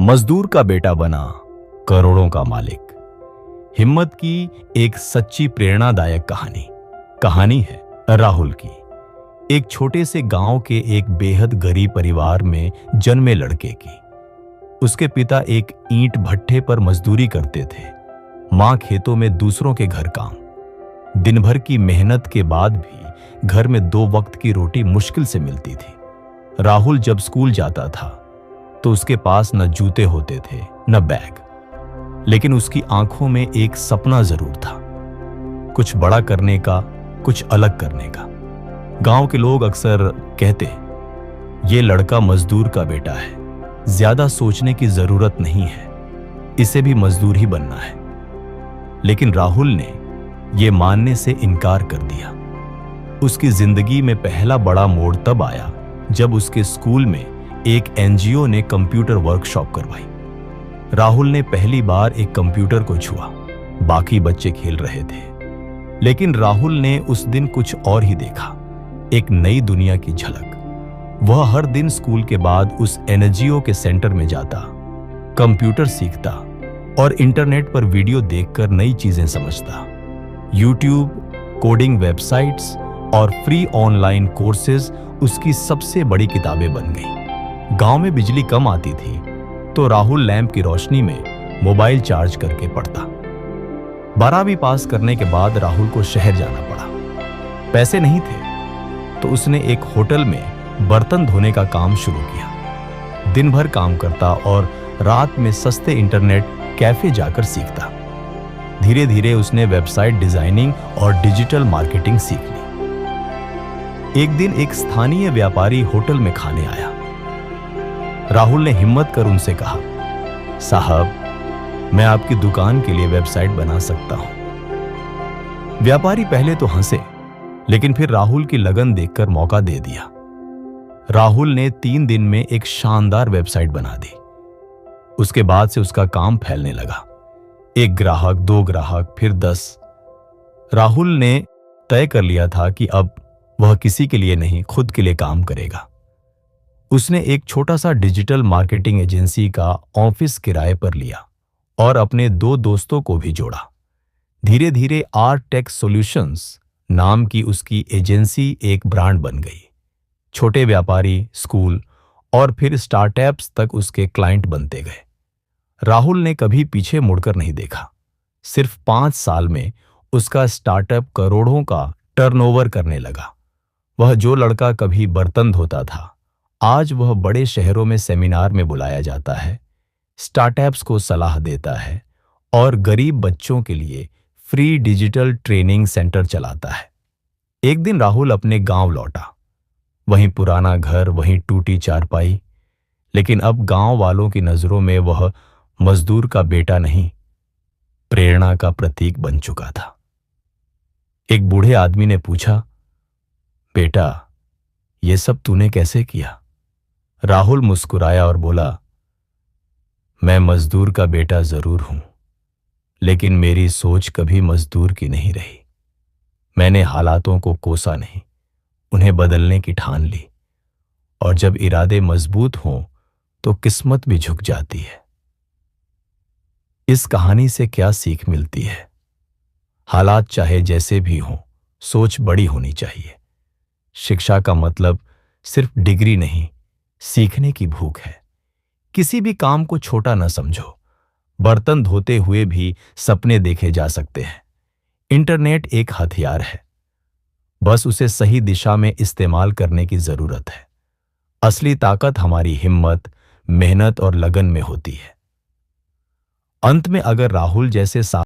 मजदूर का बेटा बना करोड़ों का मालिक। हिम्मत की एक सच्ची प्रेरणादायक कहानी है राहुल की। एक छोटे से गांव के एक बेहद गरीब परिवार में जन्मे लड़के की। उसके पिता एक ईंट भट्ठे पर मजदूरी करते थे, मां खेतों में दूसरों के घर काम। दिन भर की मेहनत के बाद भी घर में 2 वक्त की रोटी मुश्किल से मिलती थी। राहुल जब स्कूल जाता था तो उसके पास न जूते होते थे न बैग, लेकिन उसकी आंखों में एक सपना जरूर था, कुछ बड़ा करने का, कुछ अलग करने का। गांव के लोग अक्सर कहते, ये लड़का मजदूर का बेटा है, ज्यादा सोचने की जरूरत नहीं है, इसे भी मजदूर ही बनना है। लेकिन राहुल ने यह मानने से इनकार कर दिया। उसकी जिंदगी में पहला बड़ा मोड़ तब आया जब उसके स्कूल में एक एनजीओ ने कंप्यूटर वर्कशॉप करवाई। राहुल ने पहली बार एक कंप्यूटर को छुआ, बाकी बच्चे खेल रहे थे, लेकिन राहुल ने उस दिन कुछ और ही देखा, एक नई दुनिया की झलक। वह हर दिन स्कूल के बाद उस एनजीओ के सेंटर में जाता, कंप्यूटर सीखता और इंटरनेट पर वीडियो देखकर नई चीजें समझता। यूट्यूब, कोडिंग वेबसाइट्स और फ्री ऑनलाइन कोर्सेज उसकी सबसे बड़ी किताबें बन गई। गांव में बिजली कम आती थी तो राहुल लैंप की रोशनी में मोबाइल चार्ज करके पढ़ता। 12वीं पास करने के बाद राहुल को शहर जाना पड़ा। पैसे नहीं थे तो उसने एक होटल में बर्तन धोने का काम शुरू किया। दिन भर काम करता और रात में सस्ते इंटरनेट कैफे जाकर सीखता। धीरे धीरे उसने वेबसाइट डिजाइनिंग और डिजिटल मार्केटिंग सीख ली। एक दिन एक स्थानीय व्यापारी होटल में खाने आया। राहुल ने हिम्मत कर उनसे कहा, साहब, मैं आपकी दुकान के लिए वेबसाइट बना सकता हूं। व्यापारी पहले तो हंसे, लेकिन फिर राहुल की लगन देखकर मौका दे दिया। राहुल ने 3 दिन में एक शानदार वेबसाइट बना दी। उसके बाद से उसका काम फैलने लगा। 1 ग्राहक, 2 ग्राहक, फिर 10। राहुल ने तय कर लिया था कि अब वह किसी के लिए नहीं, खुद के लिए काम करेगा। उसने एक छोटा सा डिजिटल मार्केटिंग एजेंसी का ऑफिस किराए पर लिया और अपने 2 दोस्तों को भी जोड़ा। धीरे धीरे आर टेक सॉल्यूशंस नाम की उसकी एजेंसी एक ब्रांड बन गई। छोटे व्यापारी, स्कूल और फिर स्टार्टअप्स तक उसके क्लाइंट बनते गए। राहुल ने कभी पीछे मुड़कर नहीं देखा। सिर्फ 5 साल में उसका स्टार्टअप करोड़ों का टर्नओवर करने लगा। वह जो लड़का कभी बर्तन धोता था, आज वह बड़े शहरों में सेमिनार में बुलाया जाता है, स्टार्टअप्स को सलाह देता है और गरीब बच्चों के लिए फ्री डिजिटल ट्रेनिंग सेंटर चलाता है। एक दिन राहुल अपने गांव लौटा। वहीं पुराना घर, वहीं टूटी चारपाई, लेकिन अब गांव वालों की नजरों में वह मजदूर का बेटा नहीं, प्रेरणा का प्रतीक बन चुका था। एक बूढ़े आदमी ने पूछा, बेटा, ये सब तूने कैसे किया? राहुल मुस्कुराया और बोला, मैं मजदूर का बेटा जरूर हूं, लेकिन मेरी सोच कभी मजदूर की नहीं रही। मैंने हालातों को कोसा नहीं, उन्हें बदलने की ठान ली, और जब इरादे मजबूत हों तो किस्मत भी झुक जाती है। इस कहानी से क्या सीख मिलती है? हालात चाहे जैसे भी हों, सोच बड़ी होनी चाहिए। शिक्षा का मतलब सिर्फ डिग्री नहीं, सीखने की भूख है। किसी भी काम को छोटा न समझो। बर्तन धोते हुए भी सपने देखे जा सकते हैं। इंटरनेट एक हथियार है, बस उसे सही दिशा में इस्तेमाल करने की जरूरत है। असली ताकत हमारी हिम्मत, मेहनत और लगन में होती है। अंत में अगर राहुल जैसे